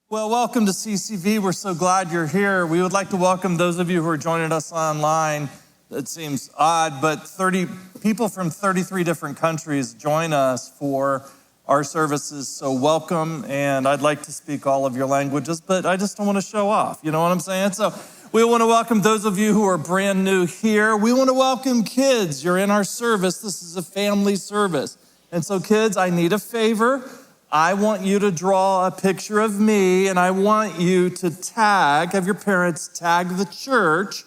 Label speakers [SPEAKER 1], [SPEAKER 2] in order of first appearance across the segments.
[SPEAKER 1] Well, welcome to CCV. We're so glad you're here. We would like to welcome those of you who are joining us online. It seems odd, but 30 people from 33 different countries join us for our services. So welcome, and I'd like to speak all of your languages, but I just don't want to show off. You know what I'm saying? So we want to welcome those of you who are brand new here. We want to welcome kids. You're in our service. This is a family service. And so kids, I need a favor. I want you to draw a picture of me, and I want you to have your parents tag the church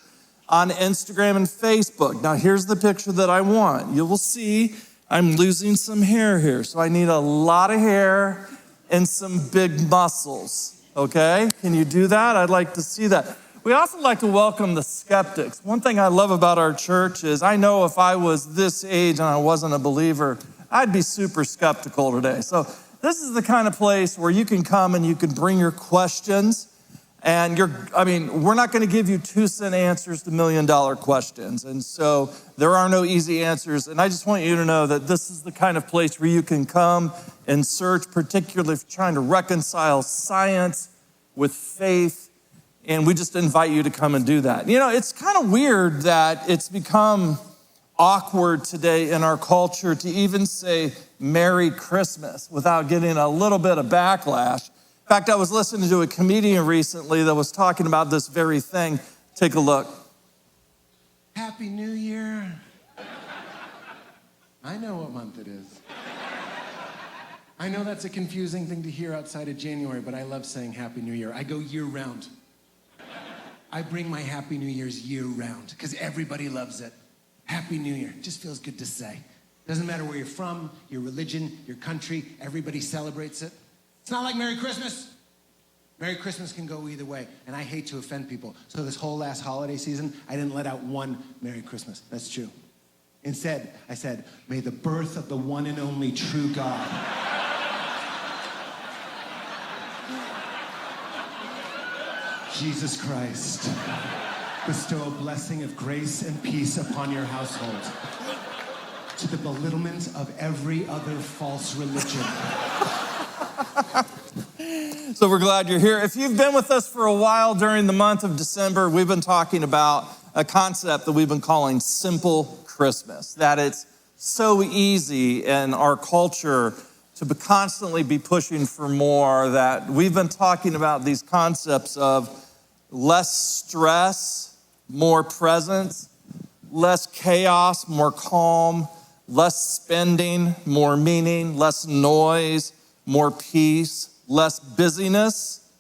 [SPEAKER 1] on Instagram and Facebook. Now, here's the picture that I want. You will see I'm losing some hair here, so I need a lot of hair and some big muscles, okay? Can you do that? I'd like to see that. We also like to welcome the skeptics. One thing I love about our church is I know if I was this age and I wasn't a believer, I'd be super skeptical today. So this is the kind of place where you can come and you can bring your questions. And we're not going to give you 2-cent answers to $1 million questions. And so there are no easy answers. And I just want you to know that this is the kind of place where you can come and search, particularly if you're trying to reconcile science with faith. And we just invite you to come and do that. You know, it's kind of weird that it's become awkward today in our culture to even say Merry Christmas without getting a little bit of backlash. In fact, I was listening to a comedian recently that was talking about this very thing. Take a look.
[SPEAKER 2] Happy New Year. I know what month it is. I know that's a confusing thing to hear outside of January, but I love saying Happy New Year. I go year round. I bring my Happy New Year's year round because everybody loves it. Happy New Year. Just feels good to say. Doesn't matter where you're from, your religion, your country, everybody celebrates it. It's not like Merry Christmas. Merry Christmas can go either way, and I hate to offend people. So this whole last holiday season, I didn't let out one Merry Christmas. That's true. Instead, I said, may the birth of the one and only true God Jesus Christ bestow a blessing of grace and peace upon your household to the belittlement of every other false religion.
[SPEAKER 1] So we're glad you're here. If you've been with us for a while during the month of December, we've been talking about a concept that we've been calling simple Christmas, that it's so easy in our culture to constantly be pushing for more, that we've been talking about these concepts of less stress, more presence, less chaos, more calm, less spending, more meaning, less noise, more peace, less busyness,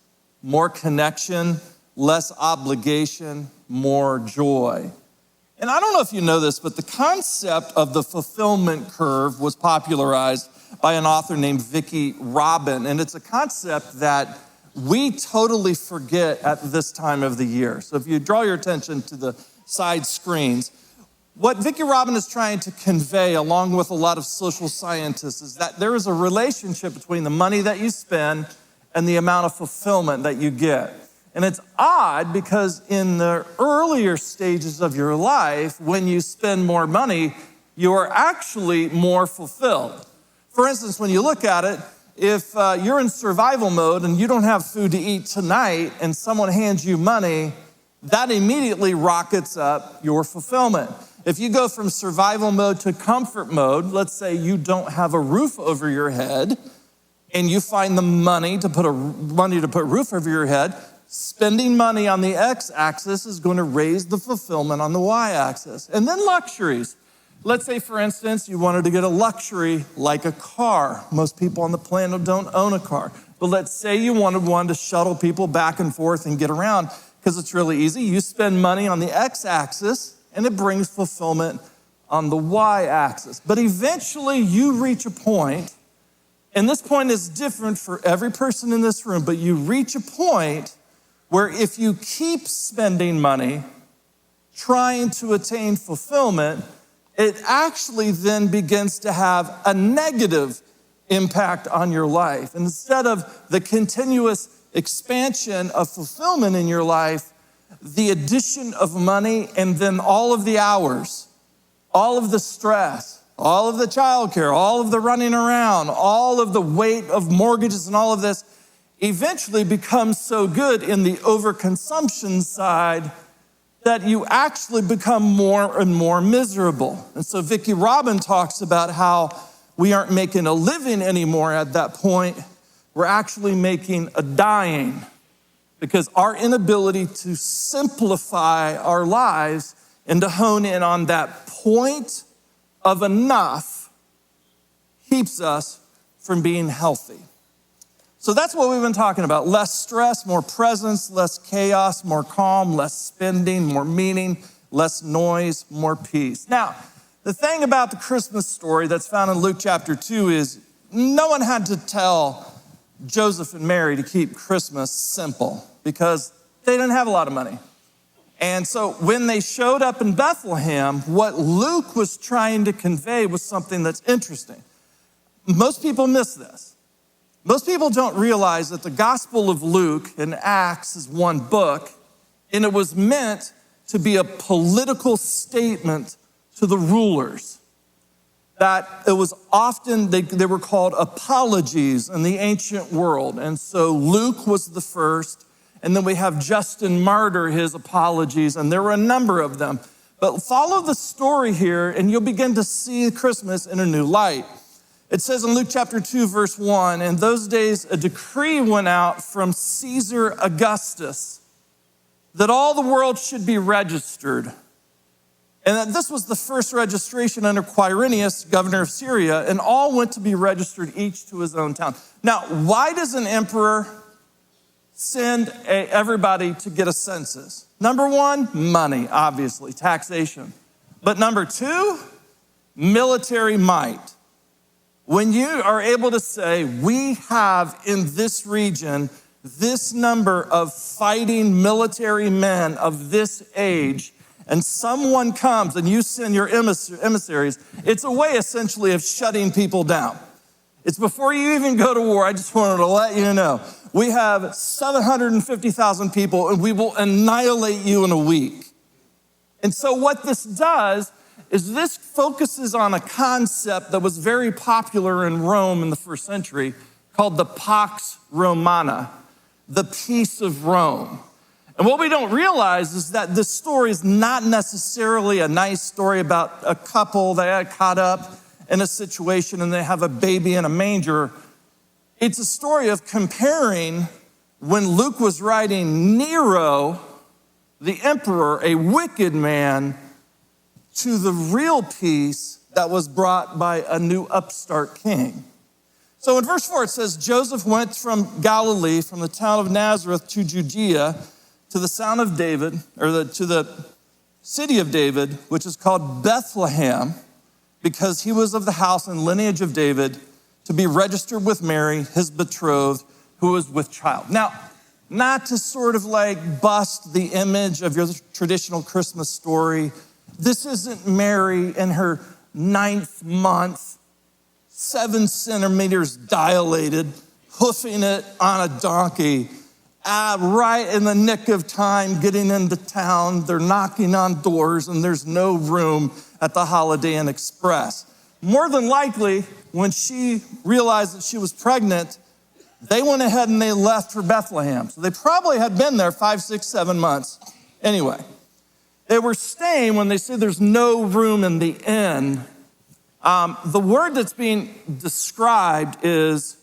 [SPEAKER 1] more connection, less obligation, more joy. And I don't know if you know this, but the concept of the fulfillment curve was popularized by an author named Vicki Robin, and it's a concept that we totally forget at this time of the year. So if you draw your attention to the side screens, what Vicki Robin is trying to convey, along with a lot of social scientists, is that there is a relationship between the money that you spend and the amount of fulfillment that you get. And it's odd because in the earlier stages of your life, when you spend more money, you are actually more fulfilled. For instance, when you look at it, if you're in survival mode and you don't have food to eat tonight and someone hands you money, that immediately rockets up your fulfillment. If you go from survival mode to comfort mode, let's say you don't have a roof over your head and you find the money to put a roof over your head, spending money on the x-axis is going to raise the fulfillment on the y-axis. And then luxuries. Let's say, for instance, you wanted to get a luxury like a car. Most people on the planet don't own a car. But let's say you wanted one to shuttle people back and forth and get around, because it's really easy. You spend money on the x-axis, and it brings fulfillment on the y-axis. But eventually you reach a point, and this point is different for every person in this room, but you reach a point where if you keep spending money trying to attain fulfillment, it actually then begins to have a negative impact on your life. And instead of the continuous expansion of fulfillment in your life, the addition of money and then all of the hours, all of the stress, all of the childcare, all of the running around, all of the weight of mortgages and all of this, eventually becomes so good in the overconsumption side that you actually become more and more miserable. And so Vicki Robin talks about how we aren't making a living anymore at that point. We're actually making a dying, because our inability to simplify our lives and to hone in on that point of enough keeps us from being healthy. So that's what we've been talking about. Less stress, more presence, less chaos, more calm, less spending, more meaning, less noise, more peace. Now, the thing about the Christmas story that's found in Luke chapter 2 is no one had to tell Joseph and Mary to keep Christmas simple because they didn't have a lot of money. And so when they showed up in Bethlehem, what Luke was trying to convey was something that's interesting. Most people miss this. Most people don't realize that the Gospel of Luke and Acts is one book, and it was meant to be a political statement to the rulers. That it was often, they were called apologies in the ancient world. And so Luke was the first, and then we have Justin Martyr, his apologies, and there were a number of them. But follow the story here, and you'll begin to see Christmas in a new light. It says in Luke chapter 2, verse 1, in those days a decree went out from Caesar Augustus that all the world should be registered. And that this was the first registration under Quirinius, governor of Syria, and all went to be registered, each to his own town. Now, why does an emperor send everybody to get a census? Number one, money, obviously, taxation. But number two, military might. When you are able to say, we have in this region this number of fighting military men of this age, and someone comes and you send your emissaries, it's a way essentially of shutting people down. It's before you even go to war. I just wanted to let you know. We have 750,000 people and we will annihilate you in a week. And so what this does is this focuses on a concept that was very popular in Rome in the first century called the Pax Romana, the peace of Rome. And what we don't realize is that this story is not necessarily a nice story about a couple that got caught up in a situation and they have a baby in a manger. It's a story of comparing when Luke was writing Nero, the emperor, a wicked man, to the real peace that was brought by a new upstart king. So in verse 4, it says, Joseph went from Galilee, from the town of Nazareth to Judea, to the town of David, to the city of David, which is called Bethlehem, because he was of the house and lineage of David, to be registered with Mary, his betrothed, who was with child. Now, not to sort of like bust the image of your traditional Christmas story, this isn't Mary in her 9th month, 7 centimeters dilated, hoofing it on a donkey, right in the nick of time, getting into town. They're knocking on doors and there's no room at the Holiday Inn Express. More than likely, when she realized that she was pregnant, they went ahead and they left for Bethlehem. So they probably had been there 5, 6, 7 months. Anyway, they were staying when they say there's no room in the inn. The word that's being described is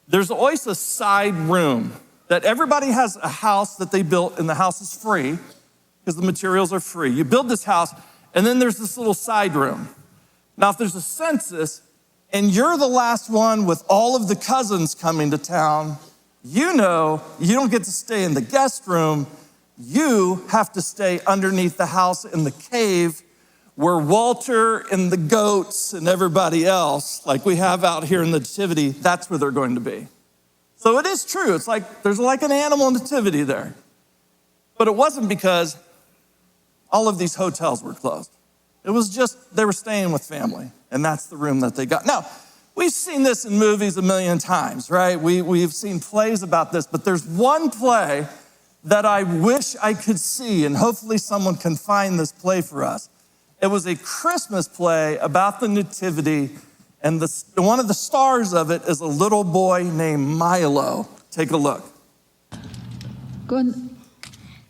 [SPEAKER 1] there's always a side room that everybody has a house that they built and the house is free because the materials are free. You build this house and then there's this little side room. Now, if there's a census and you're the last one with all of the cousins coming to town, you know you don't get to stay in the guest room. You have to stay underneath the house in the cave where Walter and the goats and everybody else, like we have out here in the nativity, that's where they're going to be. So it is true. It's like there's like an animal nativity there. But it wasn't because all of these hotels were closed. It was just they were staying with family, and that's the room that they got. Now, we've seen this in movies a million times, right? We've seen plays about this, but there's one play that I wish I could see, and hopefully someone can find this play for us. It was a Christmas play about the nativity, and one of the stars of it is a little boy named Milo. Take a look.
[SPEAKER 3] Go on.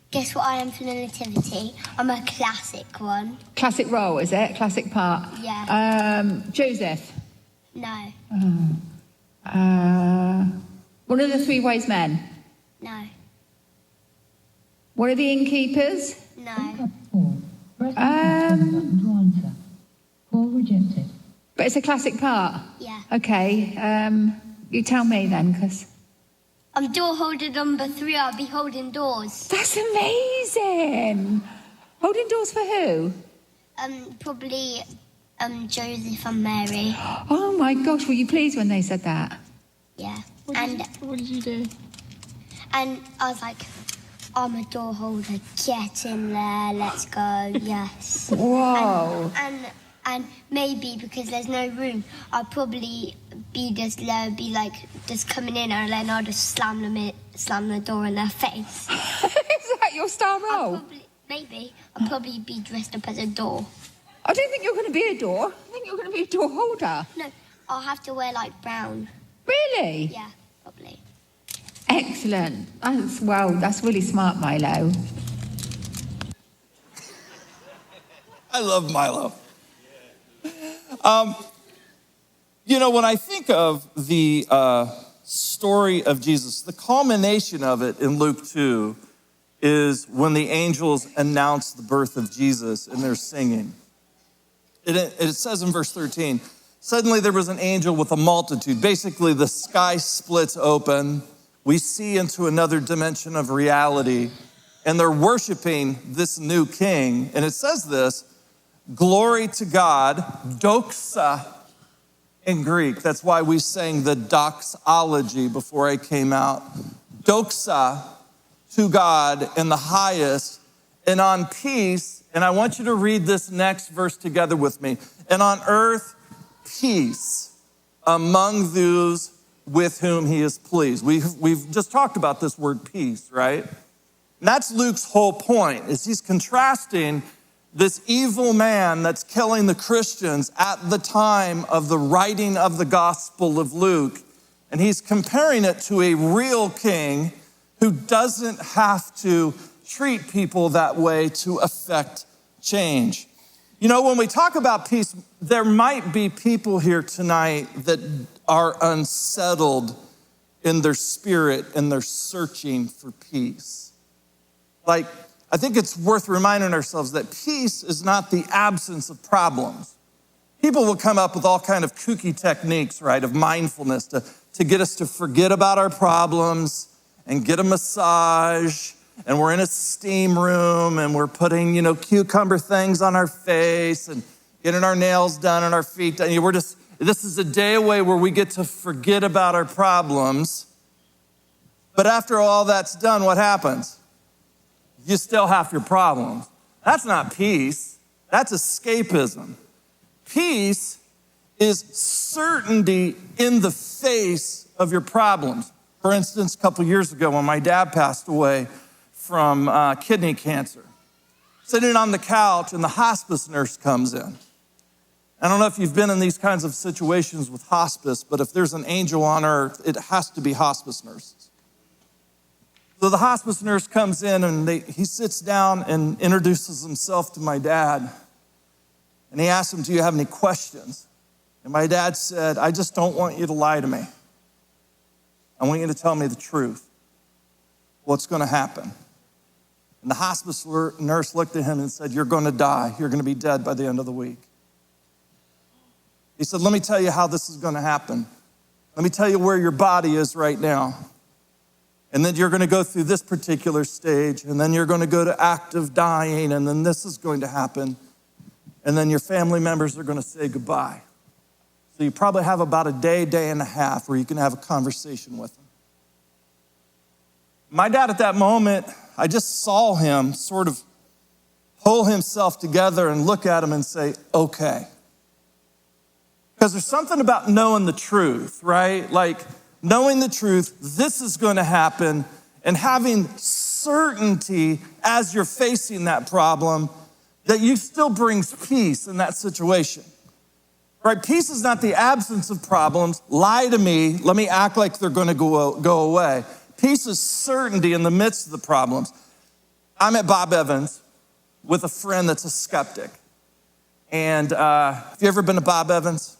[SPEAKER 4] Guess what I am for the nativity? I'm a classic one.
[SPEAKER 3] Classic role, is it? Classic part?
[SPEAKER 4] Yeah.
[SPEAKER 3] Joseph.
[SPEAKER 4] No.
[SPEAKER 3] One of the three wise men.
[SPEAKER 4] No.
[SPEAKER 3] One of the innkeepers.
[SPEAKER 4] No.
[SPEAKER 5] Four rejected.
[SPEAKER 3] But it's a classic part.
[SPEAKER 4] Yeah.
[SPEAKER 3] Okay. You tell me then, because
[SPEAKER 4] I'm door holder number 3. I'll be holding doors.
[SPEAKER 3] that's amazing. Holding doors for who?
[SPEAKER 4] Probably Joseph and Mary.
[SPEAKER 3] Oh my gosh, were you pleased when they said that?
[SPEAKER 4] Yeah.
[SPEAKER 5] What did you do?
[SPEAKER 4] And I was like, I'm a door holder. Get in there. Let's go. Yes.
[SPEAKER 3] Whoa.
[SPEAKER 4] And maybe because there's no room, I'll probably be just coming in, and then I'll just slam the door in their face.
[SPEAKER 3] Is that your star role?
[SPEAKER 4] I'll probably be dressed up as a door.
[SPEAKER 3] I don't think you're going to be a door. I think you're going to be a door holder.
[SPEAKER 4] No, I'll have to wear brown.
[SPEAKER 3] Really?
[SPEAKER 4] Yeah, probably.
[SPEAKER 3] Excellent. That's really smart, Milo.
[SPEAKER 1] I love Milo. When I think of the story of Jesus, the culmination of it in Luke 2 is when the angels announce the birth of Jesus and they're singing. It says in verse 13, suddenly there was an angel with a multitude. Basically, the sky splits open. We see into another dimension of reality, and they're worshiping this new king. And it says this, glory to God, doxa in Greek. That's why we sang the doxology before I came out. Doxa to God in the highest, and on peace, and I want you to read this next verse together with me. And on earth, peace among those with whom he is pleased. We've just talked about this word peace, right? And that's Luke's whole point, is he's contrasting this evil man that's killing the Christians at the time of the writing of the Gospel of Luke. And he's comparing it to a real king who doesn't have to treat people that way to affect change. When we talk about peace, there might be people here tonight that are unsettled in their spirit and they're searching for peace. I think it's worth reminding ourselves that peace is not the absence of problems. People will come up with all kind of kooky techniques, right, of mindfulness to get us to forget about our problems and get a massage, and we're in a steam room and we're putting, cucumber things on our face and getting our nails done and our feet done. This is a day away where we get to forget about our problems. But after all that's done, what happens? You still have your problems. That's not peace. That's escapism. Peace is certainty in the face of your problems. For instance, a couple years ago when my dad passed away from kidney cancer, sitting on the couch and the hospice nurse comes in. I don't know if you've been in these kinds of situations with hospice, but if there's an angel on earth, it has to be hospice nurses. So the hospice nurse comes in and he sits down and introduces himself to my dad. And he asks him, do you have any questions? And my dad said, I just don't want you to lie to me. I want you to tell me the truth. What's going to happen? And the hospice nurse looked at him and said, you're going to die. You're going to be dead by the end of the week. He said, let me tell you how this is going to happen. Let me tell you where your body is right now. And then you're going to go through this particular stage, and then you're going to go to active dying, and then this is going to happen. And then your family members are going to say goodbye. So you probably have about a day and a half where you can have a conversation with them. My dad at that moment, I just saw him sort of pull himself together and look at him and say, okay. Because there's something about knowing the truth, right? Knowing the truth, this is going to happen, and having certainty as you're facing that problem that you still brings peace in that situation. Right? Peace is not the absence of problems. Lie to me. Let me act like they're going to go away. Peace is certainty in the midst of the problems. I met Bob Evans with a friend that's a skeptic. And have you ever been to Bob Evans?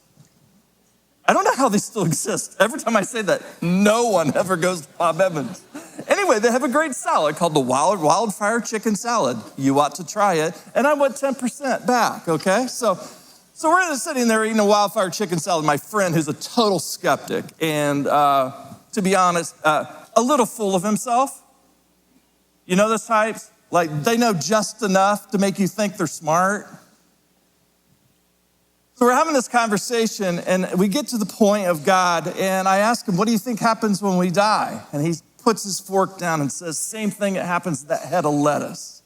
[SPEAKER 1] I don't know how they still exist. Every time I say that, no one ever goes to Bob Evans. Anyway, they have a great salad called the Wildfire Chicken Salad. You ought to try it. And I went 10% back, okay? So we're just sitting there eating a Wildfire Chicken Salad. My friend, who's a total skeptic, and to be honest, a little full of himself. You know those types? Like, they know just enough to make you think they're smart. So we're having this conversation, and we get to the point of God, and I ask him, what do you think happens when we die? And he puts his fork down and says, same thing that happens to that head of lettuce.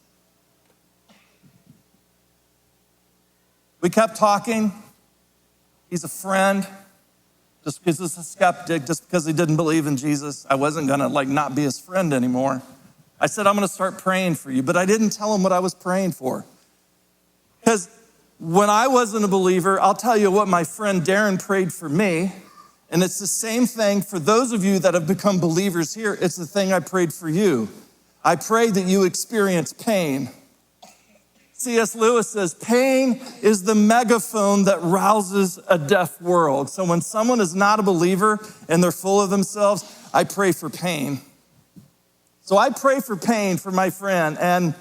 [SPEAKER 1] We kept talking. He's a friend. Just because he's a skeptic, just because he didn't believe in Jesus, I wasn't gonna not be his friend anymore. I said, I'm gonna start praying for you, but I didn't tell him what I was praying for. Because when I wasn't a believer, I'll tell you what my friend Darren prayed for me, and it's the same thing for those of you that have become believers here. It's the thing I prayed for you. I prayed that you experience pain. C.S. Lewis says, pain is the megaphone that rouses a deaf world. So when someone is not a believer and they're full of themselves, I pray for pain. So I pray for pain for my friend, and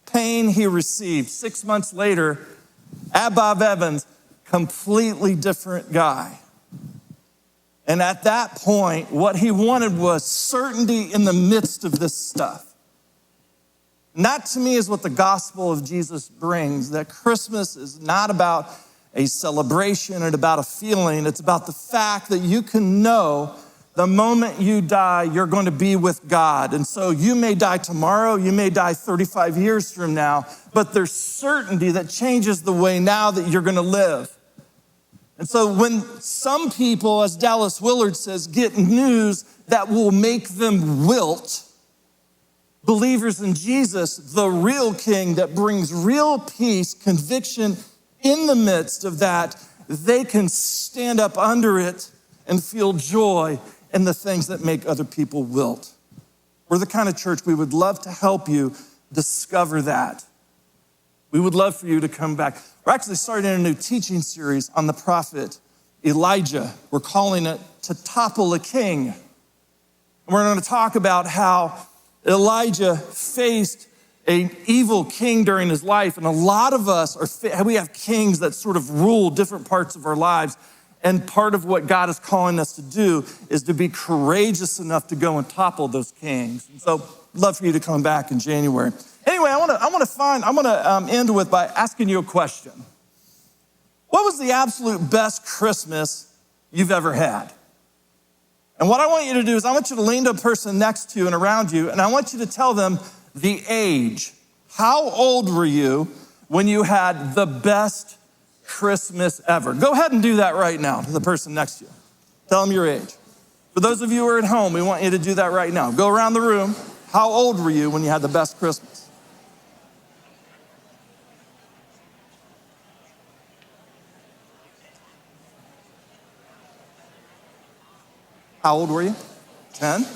[SPEAKER 1] pain he received. 6 months later, at Bob Evans, completely different guy. And at that point, what he wanted was certainty in the midst of this stuff. And that to me is what the gospel of Jesus brings, that Christmas is not about a celebration and about a feeling. It's about the fact that you can know the moment you die, you're going to be with God. And so you may die tomorrow, you may die 35 years from now, but there's certainty that changes the way now that you're going to live. And so when some people, as Dallas Willard says, get news that will make them wilt, believers in Jesus, the real King that brings real peace, conviction in the midst of that, they can stand up under it and feel joy in the things that make other people wilt. We're the kind of church we would love to help you discover that. We would love for you to come back. We're actually starting a new teaching series on the prophet Elijah. We're calling it To Topple a King. And we're going to talk about how Elijah faced an evil king during his life. And a lot of us, we have kings that sort of rule different parts of our lives. And part of what God is calling us to do is to be courageous enough to go and topple those kings. And so I'd love for you to come back in January. Anyway, I'm gonna end with by asking you a question. What was the absolute best Christmas you've ever had? And what I want you to do is I want you to lean to a person next to you and around you, and I want you to tell them the age. How old were you when you had the best Christmas ever? Go ahead and do that right now to the person next to you. Tell them your age. For those of you who are at home, we want you to do that right now. Go around the room. How old were you when you had the best Christmas? How old were you? 10?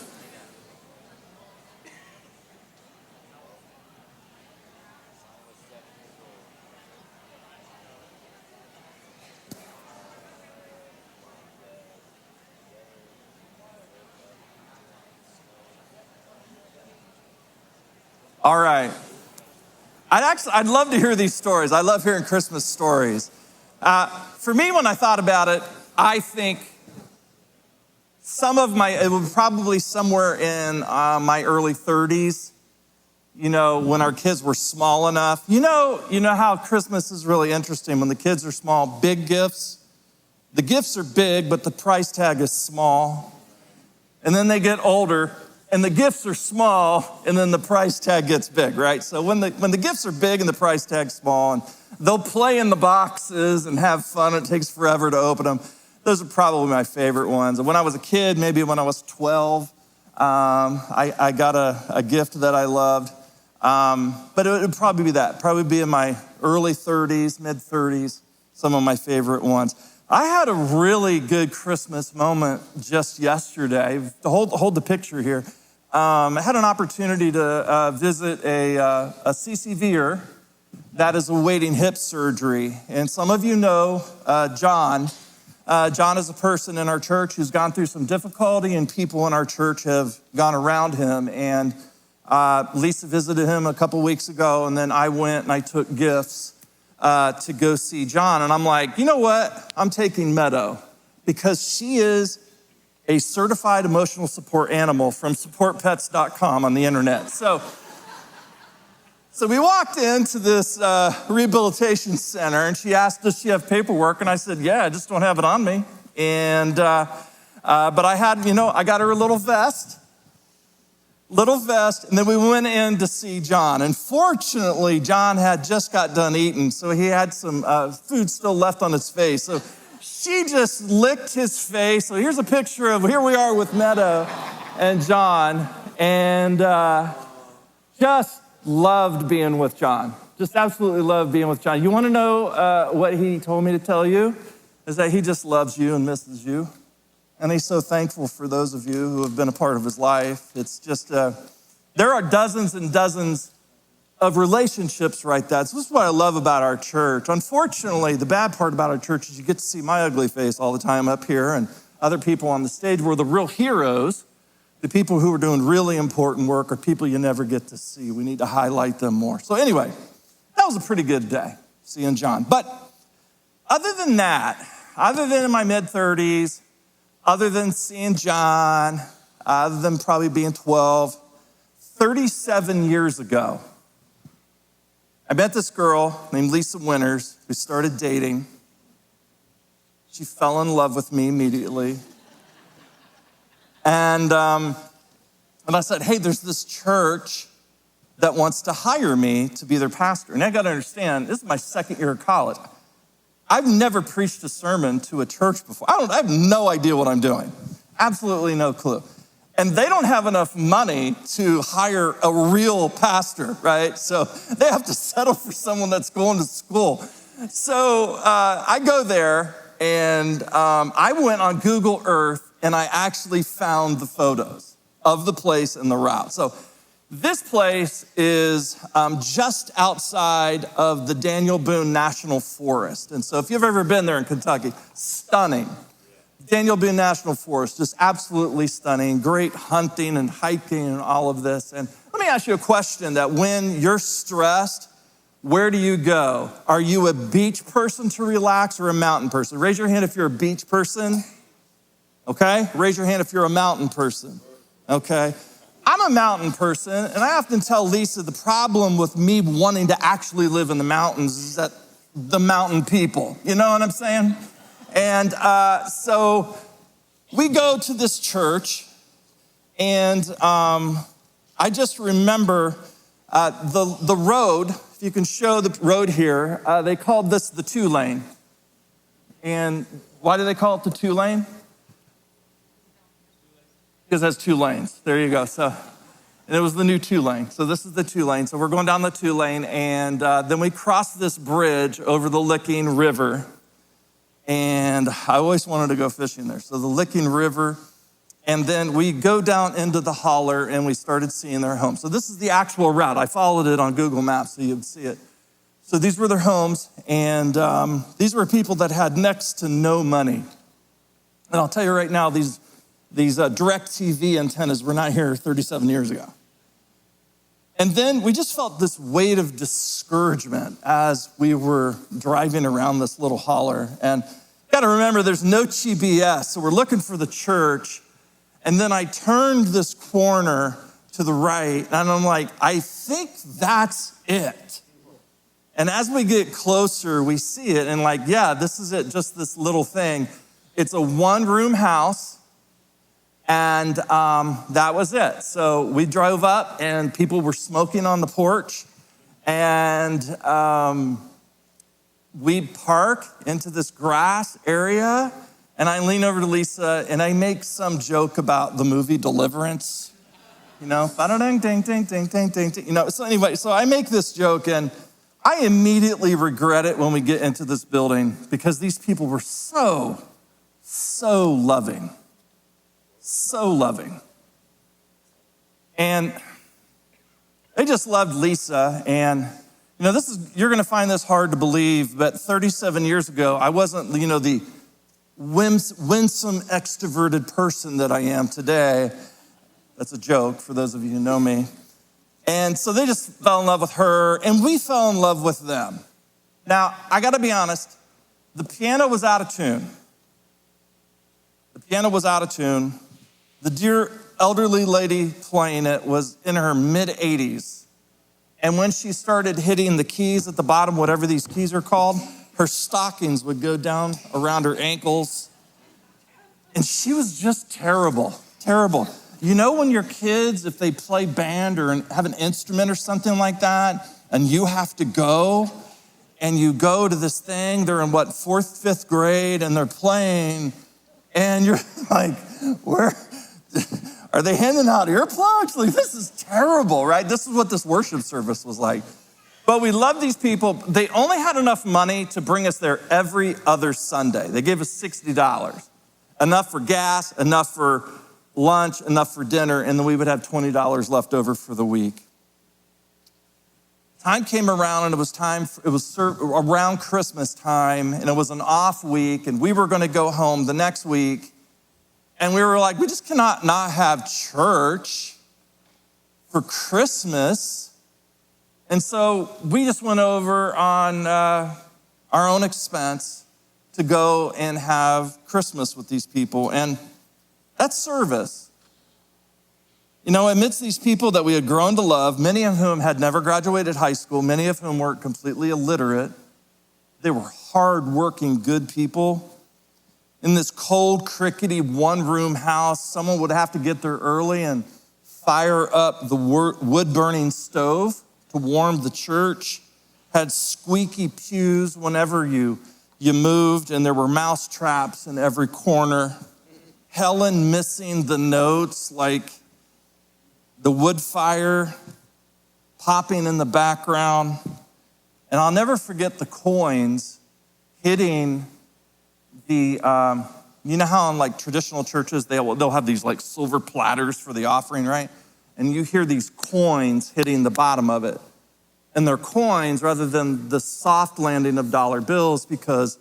[SPEAKER 1] All right. I'd love to hear these stories. I love hearing Christmas stories. For me, when I thought about it, I think it was probably somewhere in my early 30s, when our kids were small enough. You know how Christmas is really interesting when the kids are small, big gifts. The gifts are big, but the price tag is small. And then they get older, and the gifts are small, and then the price tag gets big, right? So when the gifts are big and the price tag's small, and they'll play in the boxes and have fun, it takes forever to open them. Those are probably my favorite ones. And when I was a kid, maybe when I was 12, I got a gift that I loved. But it would probably be that. Probably be in my early 30s, mid 30s, some of my favorite ones. I had a really good Christmas moment just yesterday. Hold the picture here. I had an opportunity to visit a CCVer that is awaiting hip surgery. And some of you know John. John is a person in our church who's gone through some difficulty, and people in our church have gone around him. And Lisa visited him a couple weeks ago, and then I went and I took gifts to go see John. And I'm like, you know what? I'm taking Meadow because she is a certified emotional support animal from supportpets.com on the internet. So we walked into this rehabilitation center, and she asked, does she have paperwork? And I said, yeah, I just don't have it on me. And, but I had, I got her a little vest, and then we went in to see John. And fortunately, John had just got done eating, so he had some food still left on his face. So she just licked his face. So here's a picture of, here we are with Meadow and John, and just loved being with John. Just absolutely loved being with John. You want to know what he told me to tell you? Is that he just loves you and misses you. And he's so thankful for those of you who have been a part of his life. It's just, there are dozens and dozens of relationships like that. So this is what I love about our church. Unfortunately, the bad part about our church is you get to see my ugly face all the time up here, and other people on the stage. We're the real heroes. The people who are doing really important work are people you never get to see. We need to highlight them more. So anyway, that was a pretty good day, seeing John. But other than that, other than in my mid-30s, other than seeing John, other than probably being 12, 37 years ago, I met this girl named Lisa Winters. We started dating. She fell in love with me immediately. And I said, hey, there's this church that wants to hire me to be their pastor. And I got to understand, this is my second year of college. I've never preached a sermon to a church before. I have no idea what I'm doing. Absolutely no clue. And they don't have enough money to hire a real pastor, right? So they have to settle for someone that's going to school. So I go there, and I went on Google Earth, and I actually found the photos of the place and the route. So this place is just outside of the Daniel Boone National Forest. And so if you've ever been there in Kentucky, stunning. Daniel Boone National Forest, just absolutely stunning. Great hunting and hiking and all of this. And let me ask you a question that when you're stressed, where do you go? Are you a beach person to relax or a mountain person? Raise your hand if you're a beach person. Okay? Raise your hand if you're a mountain person. Okay? I'm a mountain person, and I often tell Lisa the problem with me wanting to actually live in the mountains is that the mountain people, you know what I'm saying? And so we go to this church, and I just remember the road. If you can show the road here, they called this the 2-lane. And why do they call it the 2-lane? Because it has 2 lanes. There you go. So, and it was the new 2-lane. So this is the 2-lane. So we're going down the 2-lane, and then we cross this bridge over the Licking River. And I always wanted to go fishing there. So the Licking River, and then we go down into the holler, and we started seeing their homes. So this is the actual route. I followed it on Google Maps so you'd see it. So these were their homes, and these were people that had next to no money. And I'll tell you right now, these DirecTV antennas were not here 37 years ago. And then we just felt this weight of discouragement as we were driving around this little holler. And you gotta remember, there's no GPS, so we're looking for the church. And then I turned this corner to the right, and I'm like, I think that's it. And as we get closer, we see it, and like, yeah, this is it, just this little thing. It's a 1-room house. And that was it. So we drove up, and people were smoking on the porch. And we park into this grass area. And I lean over to Lisa, and I make some joke about the movie Deliverance. You know, ba-da-ding, ding, ding, ding, ding, ding, ding. You know, so anyway, so I make this joke, and I immediately regret it when we get into this building because these people were so loving. So loving. And they just loved Lisa. And, you're going to find this hard to believe, but 37 years ago, I wasn't, the winsome, extroverted person that I am today. That's a joke for those of you who know me. And so they just fell in love with her, and we fell in love with them. Now, I got to be honest, the piano was out of tune. The dear elderly lady playing it was in her mid-80s. And when she started hitting the keys at the bottom, whatever these keys are called, her stockings would go down around her ankles. And she was just terrible. When your kids, if they play band or have an instrument or something like that, and you have to go, and you go to this thing, they're in 4th, 5th grade, and they're playing, and you're like, where? Are they handing out earplugs? Like, this is terrible, right? This is what this worship service was like. But we love these people. They only had enough money to bring us there every other Sunday. They gave us $60. Enough for gas, enough for lunch, enough for dinner, and then we would have $20 left over for the week. Time came around, and it was around Christmas time, and it was an off week, and we were going to go home the next week. And we were like, we just cannot not have church for Christmas. And so we just went over on our own expense to go and have Christmas with these people. And that's service. Amidst these people that we had grown to love, many of whom had never graduated high school, many of whom were completely illiterate, they were hardworking, good people. In this cold, crickety, one-room house, someone would have to get there early and fire up the wood-burning stove to warm the church. Had squeaky pews whenever you moved, and there were mouse traps in every corner. Helen missing the notes, like the wood fire popping in the background. And I'll never forget the coins hitting the, how in traditional churches, they'll have these silver platters for the offering, right? And you hear these coins hitting the bottom of it. And they're coins rather than the soft landing of dollar bills because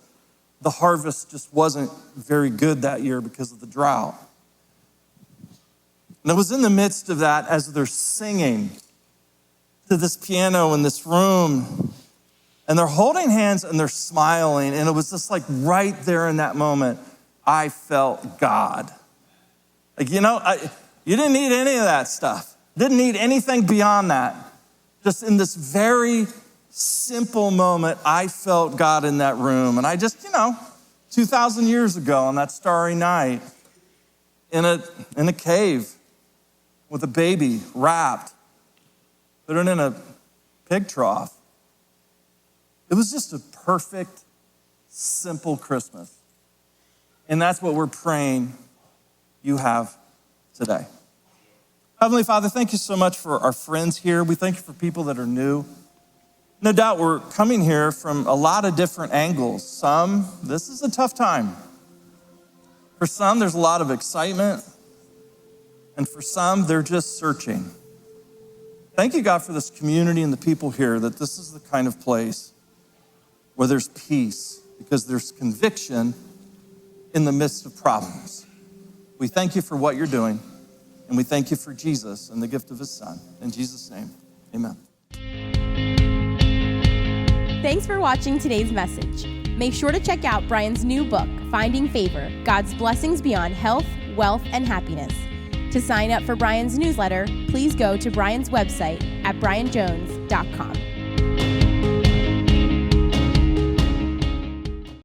[SPEAKER 1] the harvest just wasn't very good that year because of the drought. And it was in the midst of that as they're singing to this piano in this room, and they're holding hands and they're smiling. And it was just right there in that moment, I felt God. You didn't need any of that stuff. Didn't need anything beyond that. Just in this very simple moment, I felt God in that room. And I just, 2,000 years ago on that starry night in a cave with a baby wrapped, put it in a pig trough. It was just a perfect, simple Christmas. And that's what we're praying you have today. Heavenly Father, thank you so much for our friends here. We thank you for people that are new. No doubt we're coming here from a lot of different angles. Some, this is a tough time. For some, there's a lot of excitement. And for some, they're just searching. Thank you, God, for this community and the people here, that this is the kind of place where there's peace, because there's conviction in the midst of problems. We thank you for what you're doing, and we thank you for Jesus and the gift of his son. In Jesus' name, amen.
[SPEAKER 6] Thanks for watching today's message. Make sure to check out Brian's new book, Finding Favor, God's Blessings Beyond Health, Wealth, and Happiness. To sign up for Brian's newsletter, please go to Brian's website at brianjones.com.